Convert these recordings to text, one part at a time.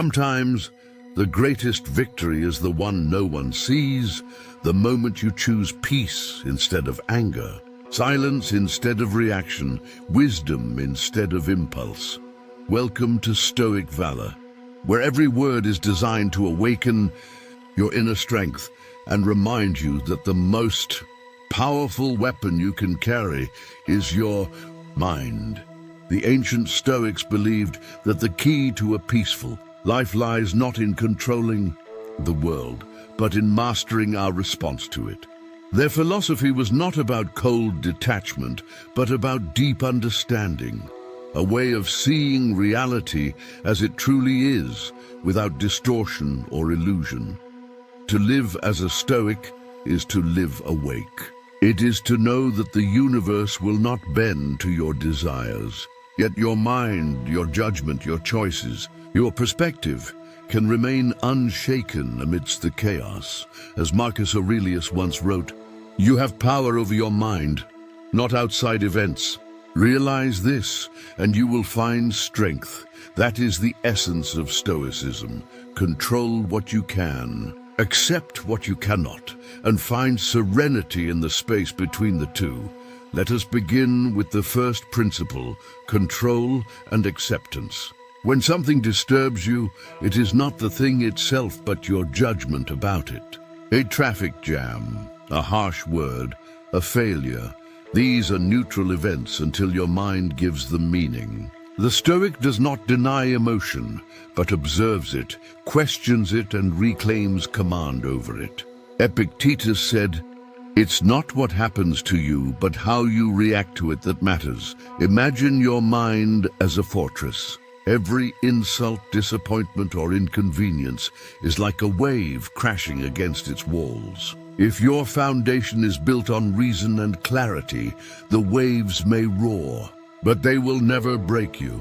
Sometimes, the greatest victory is the one no one sees, the moment you choose peace instead of anger, silence instead of reaction, wisdom instead of impulse. Welcome to Stoic Valor, where every word is designed to awaken your inner strength and remind you that the most powerful weapon you can carry is your mind. The ancient Stoics believed that the key to a peaceful life lies not in controlling the world, but in mastering our response to it. Their philosophy was not about cold detachment, but about deep understanding, a way of seeing reality as it truly is, without distortion or illusion. To live as a Stoic is to live awake. It is to know that the universe will not bend to your desires, yet your mind, your judgment, your choices, your perspective can remain unshaken amidst the chaos. As Marcus Aurelius once wrote, "You have power over your mind, not outside events. Realize this, and you will find strength." That is the essence of Stoicism. Control what you can, accept what you cannot, and find serenity in the space between the two. Let us begin with the first principle, control and acceptance. When something disturbs you, it is not the thing itself, but your judgment about it. A traffic jam, a harsh word, a failure. These are neutral events until your mind gives them meaning. The Stoic does not deny emotion, but observes it, questions it, and reclaims command over it. Epictetus said, "It's not what happens to you, but how you react to it that matters." Imagine your mind as a fortress. Every insult, disappointment, or inconvenience is like a wave crashing against its walls. If your foundation is built on reason and clarity, the waves may roar, but they will never break you.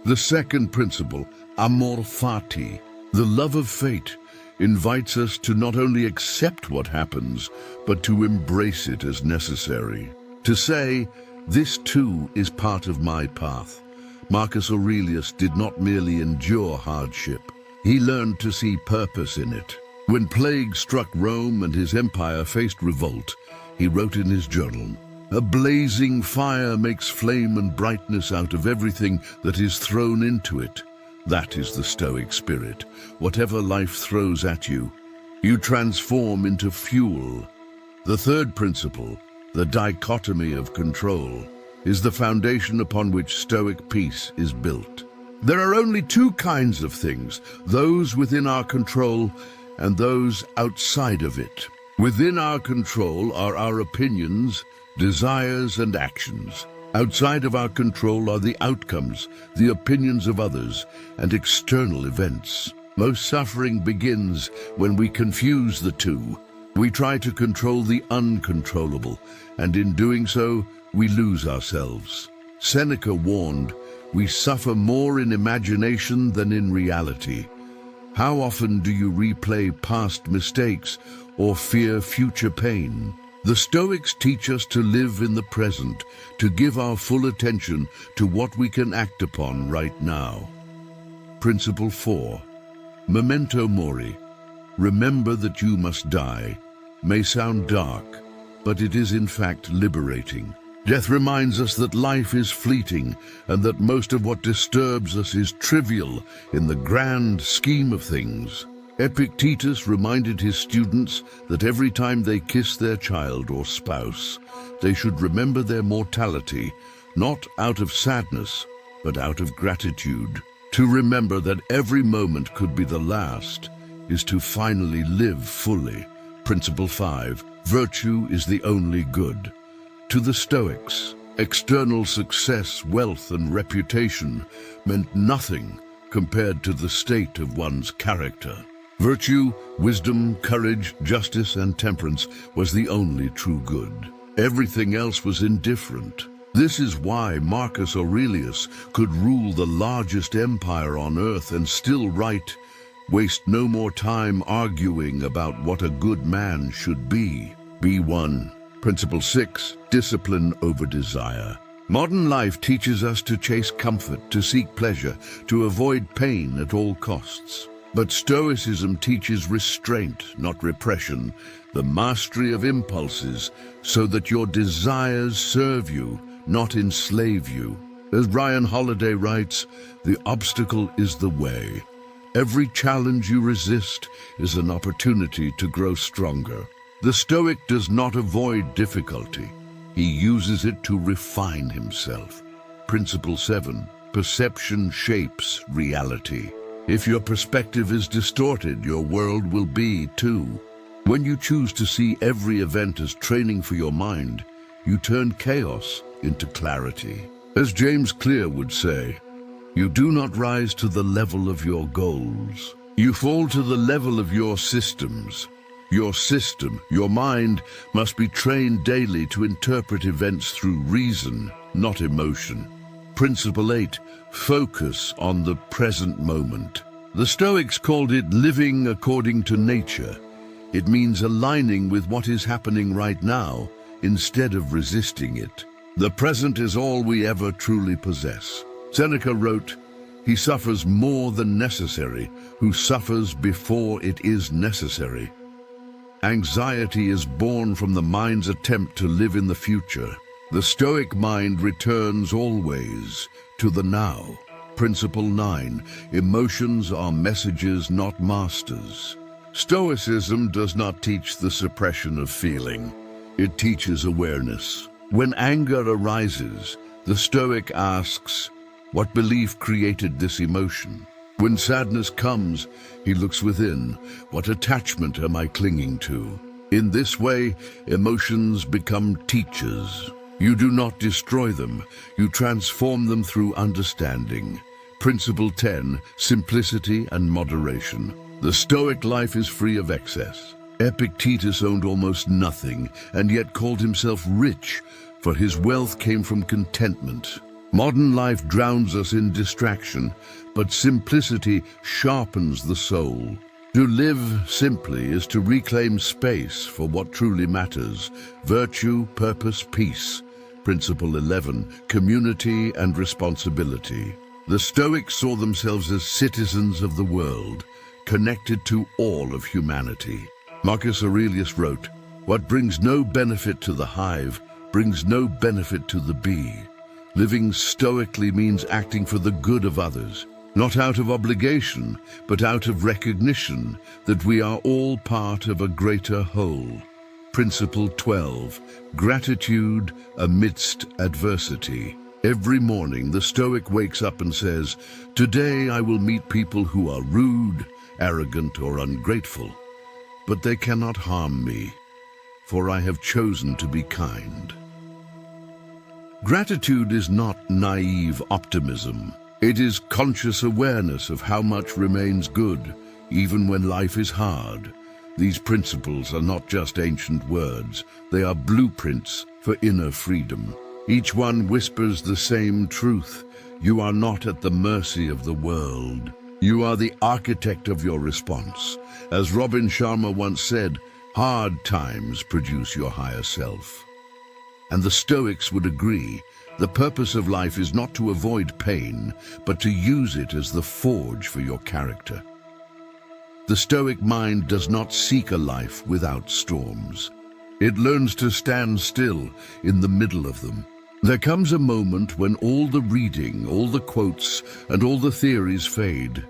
The second principle, amor fati, the love of fate, invites us to not only accept what happens, but to embrace it as necessary. To say, "This too is part of my path." Marcus Aurelius did not merely endure hardship. He learned to see purpose in it. When plague struck Rome and his empire faced revolt, he wrote in his journal, "A blazing fire makes flame and brightness out of everything that is thrown into it." That is the Stoic spirit. Whatever life throws at you, you transform into fuel. The third principle, the dichotomy of control, is the foundation upon which Stoic peace is built. There are only two kinds of things, those within our control and those outside of it. Within our control are our opinions, desires, and actions. Outside of our control are the outcomes, the opinions of others, and external events. Most suffering begins when we confuse the two. We try to control the uncontrollable, and in doing so, we lose ourselves. Seneca warned, "We suffer more in imagination than in reality." How often do you replay past mistakes or fear future pain? The Stoics teach us to live in the present, to give our full attention to what we can act upon right now. Principle 4. Memento mori. Remember that you must die. May sound dark, but it is in fact liberating. Death reminds us that life is fleeting and that most of what disturbs us is trivial in the grand scheme of things. Epictetus reminded his students that every time they kiss their child or spouse, they should remember their mortality, not out of sadness, but out of gratitude. To remember that every moment could be the last is to finally live fully. Principle 5. Virtue is the only good. To the Stoics, external success, wealth, and reputation meant nothing compared to the state of one's character. Virtue, wisdom, courage, justice, and temperance was the only true good. Everything else was indifferent. This is why Marcus Aurelius could rule the largest empire on earth and still write, "Waste no more time arguing about what a good man should be. Be one." Principle 6, discipline over desire. Modern life teaches us to chase comfort, to seek pleasure, to avoid pain at all costs. But Stoicism teaches restraint, not repression, the mastery of impulses, so that your desires serve you, not enslave you. As Ryan Holiday writes, the obstacle is the way. Every challenge you resist is an opportunity to grow stronger. The Stoic does not avoid difficulty. He uses it to refine himself. Principle 7. Perception shapes reality. If your perspective is distorted, your world will be too. When you choose to see every event as training for your mind, you turn chaos into clarity. As James Clear would say, you do not rise to the level of your goals. You fall to the level of your systems. Your system, your mind, must be trained daily to interpret events through reason, not emotion. Principle 8. Focus on the present moment. The Stoics called it living according to nature. It means aligning with what is happening right now instead of resisting it. The present is all we ever truly possess. Seneca wrote, "He suffers more than necessary who suffers before it is necessary." Anxiety is born from the mind's attempt to live in the future. The Stoic mind returns always to the now. Principle 9. Emotions are messages, not masters. Stoicism does not teach the suppression of feeling. It teaches awareness. When anger arises, the Stoic asks, what belief created this emotion? When sadness comes, he looks within. What attachment am I clinging to? In this way, emotions become teachers. You do not destroy them, you transform them through understanding. Principle 10. Simplicity and moderation. The Stoic life is free of excess. Epictetus owned almost nothing, and yet called himself rich, for his wealth came from contentment. Modern life drowns us in distraction, but simplicity sharpens the soul. To live simply is to reclaim space for what truly matters: virtue, purpose, peace. Principle 11. Community and responsibility. The Stoics saw themselves as citizens of the world, connected to all of humanity. Marcus Aurelius wrote, "What brings no benefit to the hive brings no benefit to the bee." Living stoically means acting for the good of others, not out of obligation, but out of recognition that we are all part of a greater whole. Principle 12. Gratitude amidst adversity. Every morning, the Stoic wakes up and says, "Today I will meet people who are rude, arrogant, or ungrateful, but they cannot harm me, for I have chosen to be kind." Gratitude is not naive optimism. It is conscious awareness of how much remains good, even when life is hard. These principles are not just ancient words, they are blueprints for inner freedom. Each one whispers the same truth: you are not at the mercy of the world. You are the architect of your response. As Robin Sharma once said, hard times produce your higher self. And the Stoics would agree. The purpose of life is not to avoid pain, but to use it as the forge for your character. The Stoic mind does not seek a life without storms. It learns to stand still in the middle of them. There comes a moment when all the reading, all the quotes, and all the theories fade,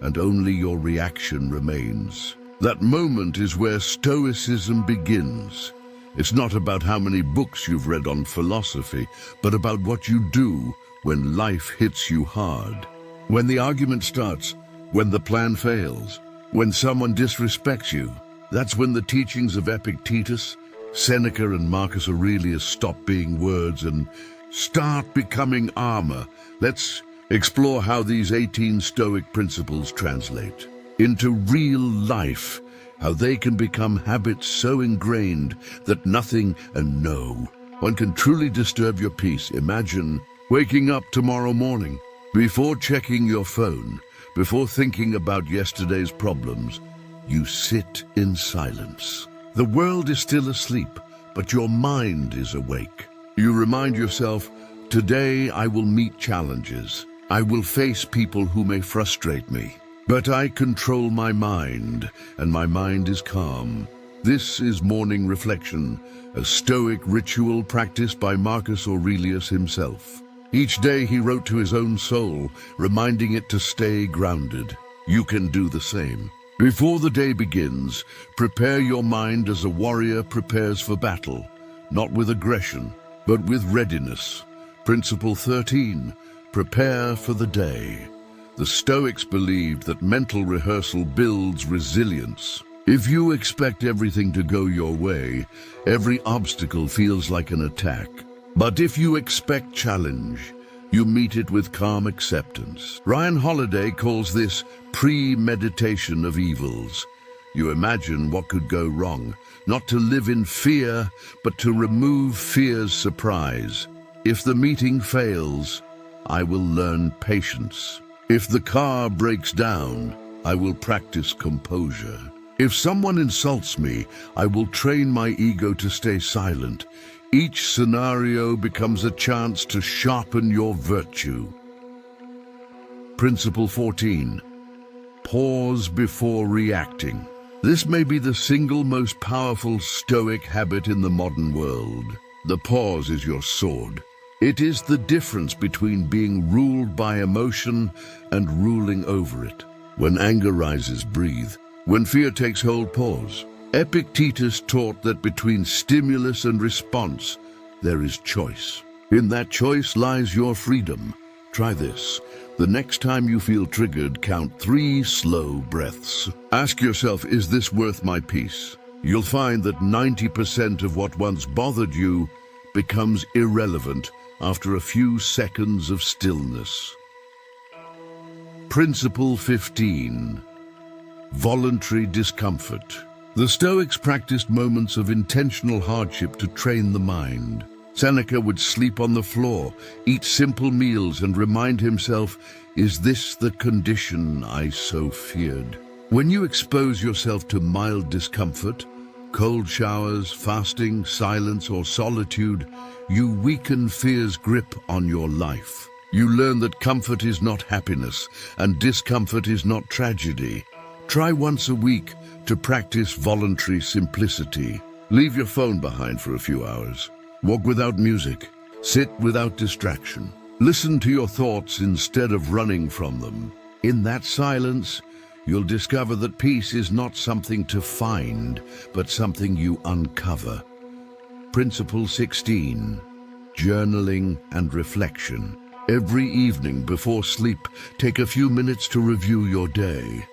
and only your reaction remains. That moment is where Stoicism begins. It's not about how many books you've read on philosophy, but about what you do when life hits you hard. When the argument starts, when the plan fails, when someone disrespects you, that's when the teachings of Epictetus, Seneca, and Marcus Aurelius stop being words and start becoming armor. Let's explore how these 18 Stoic principles translate into real life, how they can become habits so ingrained that nothing and no one can truly disturb your peace. Imagine waking up tomorrow morning, before checking your phone, before thinking about yesterday's problems, you sit in silence. The world is still asleep, but your mind is awake. You remind yourself, Today I will meet challenges. I will face people who may frustrate me. But I control my mind, and my mind is calm. This is morning reflection, a Stoic ritual practiced by Marcus Aurelius himself. Each day he wrote to his own soul, reminding it to stay grounded. You can do the same. Before the day begins, prepare your mind as a warrior prepares for battle, not with aggression, but with readiness. Principle 13, prepare for the day. The Stoics believed that mental rehearsal builds resilience. If you expect everything to go your way, every obstacle feels like an attack. But if you expect challenge, you meet it with calm acceptance. Ryan Holiday calls this premeditation of evils. You imagine what could go wrong, not to live in fear, but to remove fear's surprise. If the meeting fails, I will learn patience. If the car breaks down, I will practice composure. If someone insults me, I will train my ego to stay silent. Each scenario becomes a chance to sharpen your virtue. Principle 14. Pause before reacting. This may be the single most powerful Stoic habit in the modern world. The pause is your sword. It is the difference between being ruled by emotion and ruling over it. When anger rises, breathe. When fear takes hold, pause. Epictetus taught that between stimulus and response, there is choice. In that choice lies your freedom. Try this. The next time you feel triggered, count 3 slow breaths. Ask yourself, is this worth my peace? You'll find that 90% of what once bothered you becomes irrelevant after a few seconds of stillness. Principle 15. Voluntary discomfort. The Stoics practiced moments of intentional hardship to train the mind. Seneca would sleep on the floor, eat simple meals, and remind himself, is this the condition I so feared? When you expose yourself to mild discomfort, cold showers, fasting, silence, or solitude, you weaken fear's grip on your life. You learn that comfort is not happiness, and discomfort is not tragedy. Try once a week to practice voluntary simplicity. Leave your phone behind for a few hours. Walk without music. Sit without distraction. Listen to your thoughts instead of running from them. In that silence, you'll discover that peace is not something to find, but something you uncover. Principle 16. Journaling and reflection. Every evening before sleep, take a few minutes to review your day.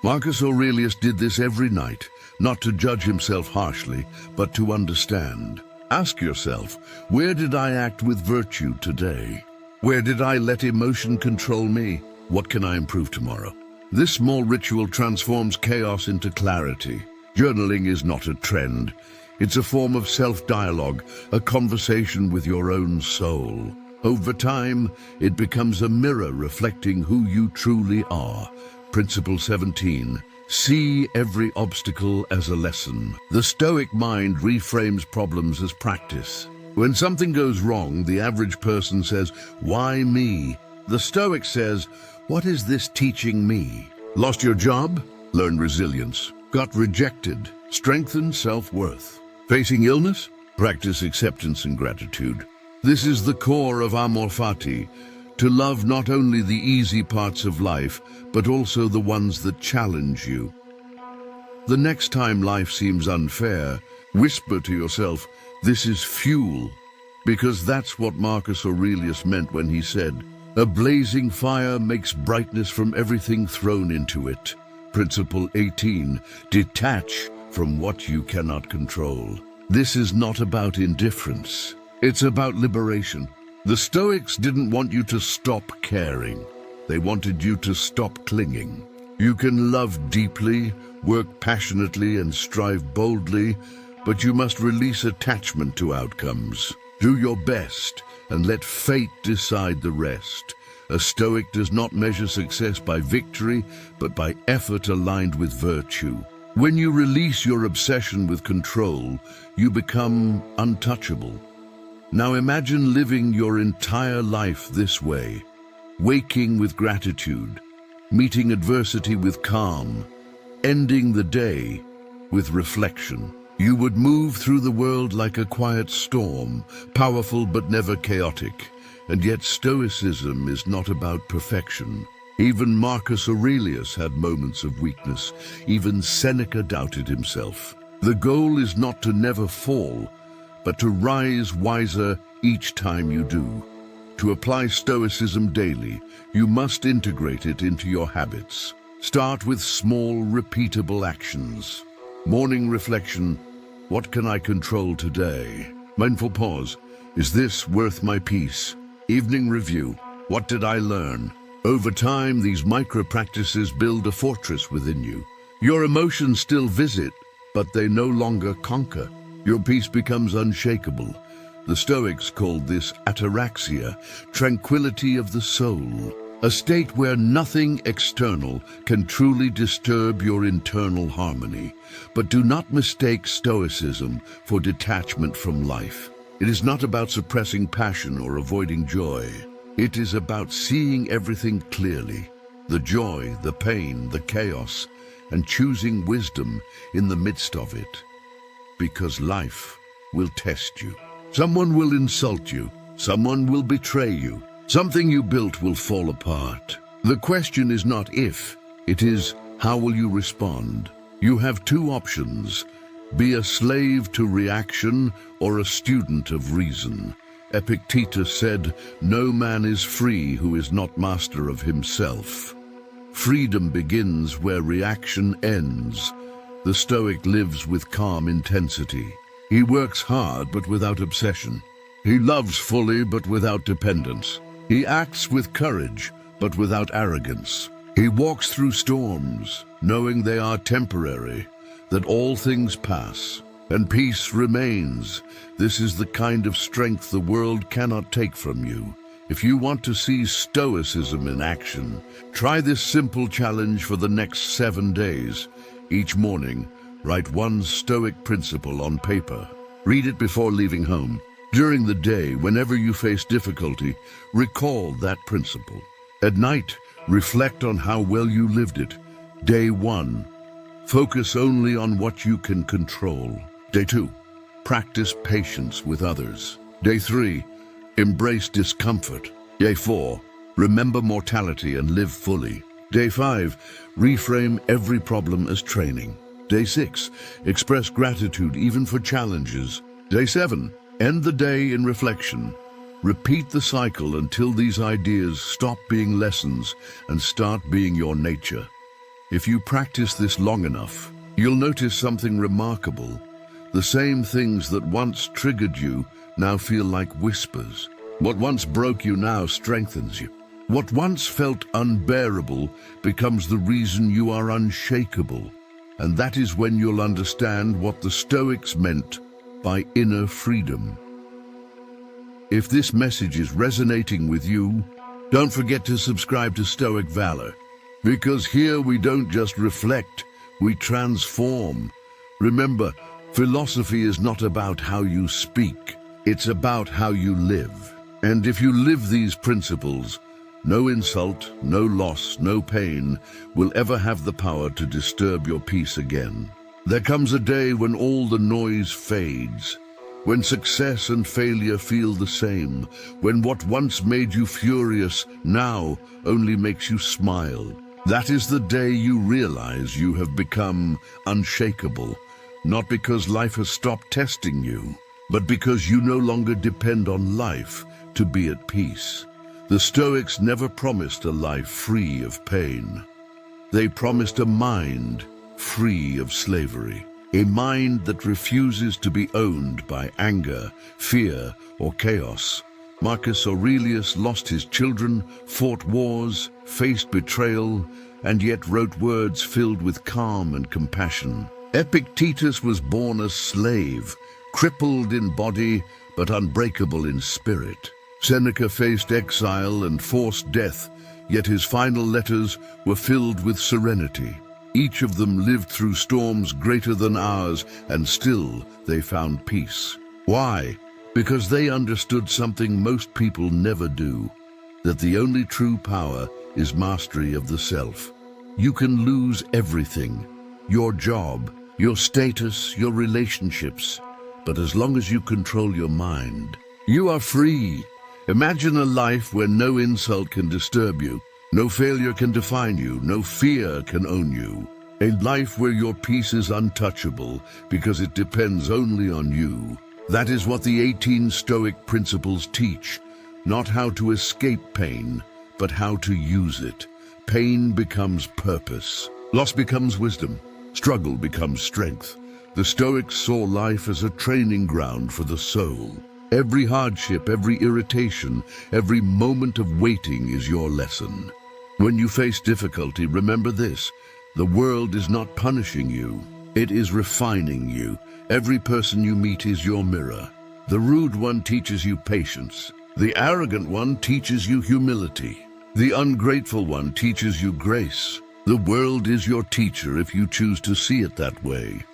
Marcus Aurelius did this every night, not to judge himself harshly, but to understand. Ask yourself, where did I act with virtue today? Where did I let emotion control me? What can I improve tomorrow? This small ritual transforms chaos into clarity. Journaling is not a trend. It's a form of self-dialogue, a conversation with your own soul. Over time, it becomes a mirror reflecting who you truly are. Principle 17. See every obstacle as a lesson. The Stoic mind reframes problems as practice. When something goes wrong, the average person says, "Why me?" The Stoic says, "What is this teaching me?" Lost your job? Learn resilience. Got rejected? Strengthen self-worth. Facing illness? Practice acceptance and gratitude. This is the core of amor fati, to love not only the easy parts of life, but also the ones that challenge you. The next time life seems unfair, whisper to yourself, "This is fuel," because that's what Marcus Aurelius meant when he said, "A blazing fire makes brightness from everything thrown into it." Principle 18. Detach from what you cannot control. This is not about indifference. It's about liberation. The Stoics didn't want you to stop caring. They wanted you to stop clinging. You can love deeply, work passionately, and strive boldly, but you must release attachment to outcomes. Do your best and let fate decide the rest. A Stoic does not measure success by victory, but by effort aligned with virtue. When you release your obsession with control, you become untouchable. Now imagine living your entire life this way, waking with gratitude, meeting adversity with calm, ending the day with reflection. You would move through the world like a quiet storm, powerful but never chaotic. And yet Stoicism is not about perfection. Even Marcus Aurelius had moments of weakness. Even Seneca doubted himself. The goal is not to never fall, but to rise wiser each time you do. To apply Stoicism daily, you must integrate it into your habits. Start with small, repeatable actions. Morning reflection: what can I control today? Mindful pause: is this worth my peace? Evening review: what did I learn? Over time, these micro-practices build a fortress within you. Your emotions still visit, but they no longer conquer. Your peace becomes unshakable. The Stoics called this ataraxia, tranquility of the soul, a state where nothing external can truly disturb your internal harmony. But do not mistake Stoicism for detachment from life. It is not about suppressing passion or avoiding joy. It is about seeing everything clearly, the joy, the pain, the chaos, and choosing wisdom in the midst of it. Because life will test you. Someone will insult you. Someone will betray you. Something you built will fall apart. The question is not if, it is how will you respond? You have two options: be a slave to reaction or a student of reason. Epictetus said, "No man is free who is not master of himself." Freedom begins where reaction ends. The Stoic lives with calm intensity. He works hard but without obsession. He loves fully but without dependence. He acts with courage but without arrogance. He walks through storms, knowing they are temporary, that all things pass, and peace remains. This is the kind of strength the world cannot take from you. If you want to see Stoicism in action, try this simple challenge for the next 7 days. Each morning, write one Stoic principle on paper. Read it before leaving home. During the day, whenever you face difficulty, recall that principle. At night, reflect on how well you lived it. Day 1, focus only on what you can control. Day 2, practice patience with others. Day 3, embrace discomfort. Day 4, remember mortality and live fully. Day 5, reframe every problem as training. Day 6, express gratitude even for challenges. Day 7, end the day in reflection. Repeat the cycle until these ideas stop being lessons and start being your nature. If you practice this long enough, you'll notice something remarkable. The same things that once triggered you now feel like whispers. What once broke you now strengthens you. What once felt unbearable becomes the reason you are unshakable. And that is when you'll understand what the Stoics meant by inner freedom. If this message is resonating with you, don't forget to subscribe to Stoic Valor, because here we don't just reflect, we transform. Remember, philosophy is not about how you speak, it's about how you live. And if you live these principles, no insult, no loss, no pain will ever have the power to disturb your peace again. There comes a day when all the noise fades, when success and failure feel the same, when what once made you furious now only makes you smile. That is the day you realize you have become unshakable, not because life has stopped testing you, but because you no longer depend on life to be at peace. The Stoics never promised a life free of pain. They promised a mind free of slavery, a mind that refuses to be owned by anger, fear, or chaos. Marcus Aurelius lost his children, fought wars, faced betrayal, and yet wrote words filled with calm and compassion. Epictetus was born a slave, crippled in body but unbreakable in spirit. Seneca faced exile and forced death, yet his final letters were filled with serenity. Each of them lived through storms greater than ours, and still they found peace. Why? Because they understood something most people never do, that the only true power is mastery of the self. You can lose everything, your job, your status, your relationships, but as long as you control your mind, you are free. Imagine a life where no insult can disturb you, no failure can define you, no fear can own you. A life where your peace is untouchable because it depends only on you. That is what the 18 Stoic principles teach. Not how to escape pain, but how to use it. Pain becomes purpose. Loss becomes wisdom. Struggle becomes strength. The Stoics saw life as a training ground for the soul. Every hardship, every irritation, every moment of waiting is your lesson. When you face difficulty, remember this: the world is not punishing you. It is refining you. Every person you meet is your mirror. The rude one teaches you patience. The arrogant one teaches you humility. The ungrateful one teaches you grace. The world is your teacher if you choose to see it that way.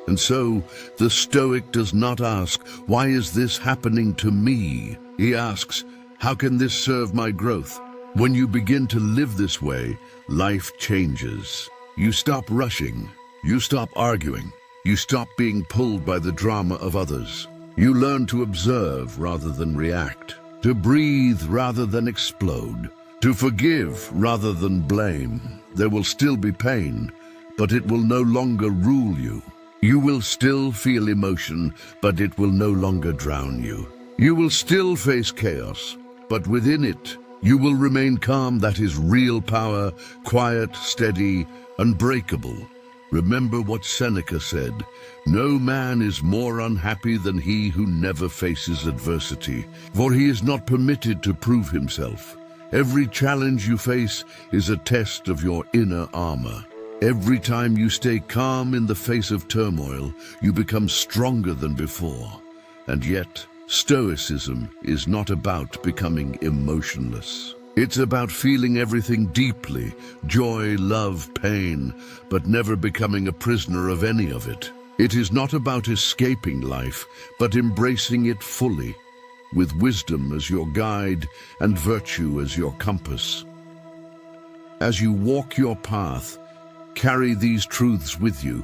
And so, the Stoic does not ask, "Why is this happening to me?" He asks, "How can this serve my growth?" When you begin to live this way, life changes. You stop rushing. You stop arguing. You stop being pulled by the drama of others. You learn to observe rather than react, to breathe rather than explode, to forgive rather than blame. There will still be pain, but it will no longer rule you. You will still feel emotion, but it will no longer drown you. You will still face chaos, but within it, you will remain calm. That is real power, quiet, steady, unbreakable. Remember what Seneca said: "No man is more unhappy than he who never faces adversity, for he is not permitted to prove himself." Every challenge you face is a test of your inner armor. Every time you stay calm in the face of turmoil, you become stronger than before. And yet, Stoicism is not about becoming emotionless. It's about feeling everything deeply: joy, love, pain, but never becoming a prisoner of any of it. It is not about escaping life, but embracing it fully, with wisdom as your guide and virtue as your compass. As you walk your path, carry these truths with you.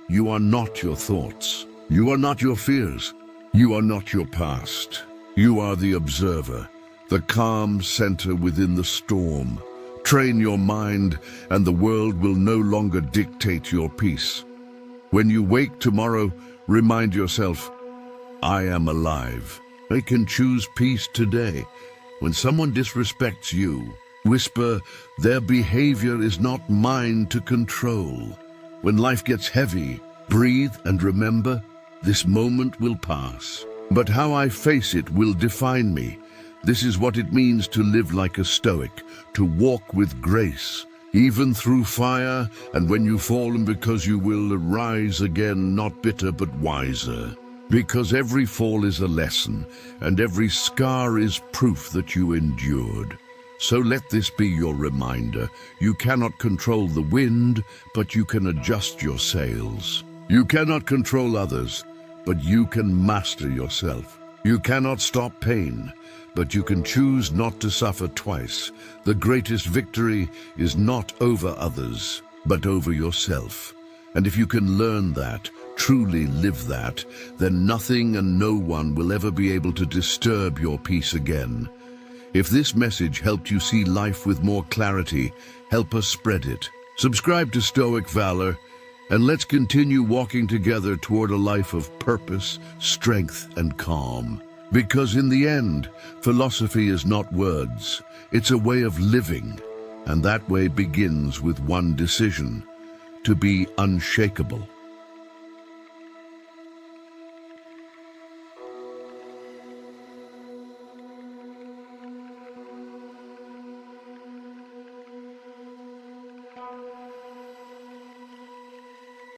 You are not your thoughts. You are not your fears. You are not your past. You are the observer, the calm center within the storm. Train your mind, and the world will no longer dictate your peace. When you wake tomorrow, remind yourself, "I am alive." I can choose peace today. When someone disrespects you, whisper, "Their behavior is not mine to control." When life gets heavy, breathe and remember, this moment will pass, but how I face it will define me. This is what it means to live like a Stoic, to walk with grace, even through fire, and when you fall, and because you will arise again, not bitter but wiser. Because every fall is a lesson, and every scar is proof that you endured. So let this be your reminder. You cannot control the wind, but you can adjust your sails. You cannot control others, but you can master yourself. You cannot stop pain, but you can choose not to suffer twice. The greatest victory is not over others, but over yourself. And if you can learn that, truly live that, then nothing and no one will ever be able to disturb your peace again. If this message helped you see life with more clarity, help us spread it. Subscribe to Stoic Valor, and let's continue walking together toward a life of purpose, strength, and calm. Because in the end, philosophy is not words, it's a way of living, and that way begins with one decision: to be unshakable.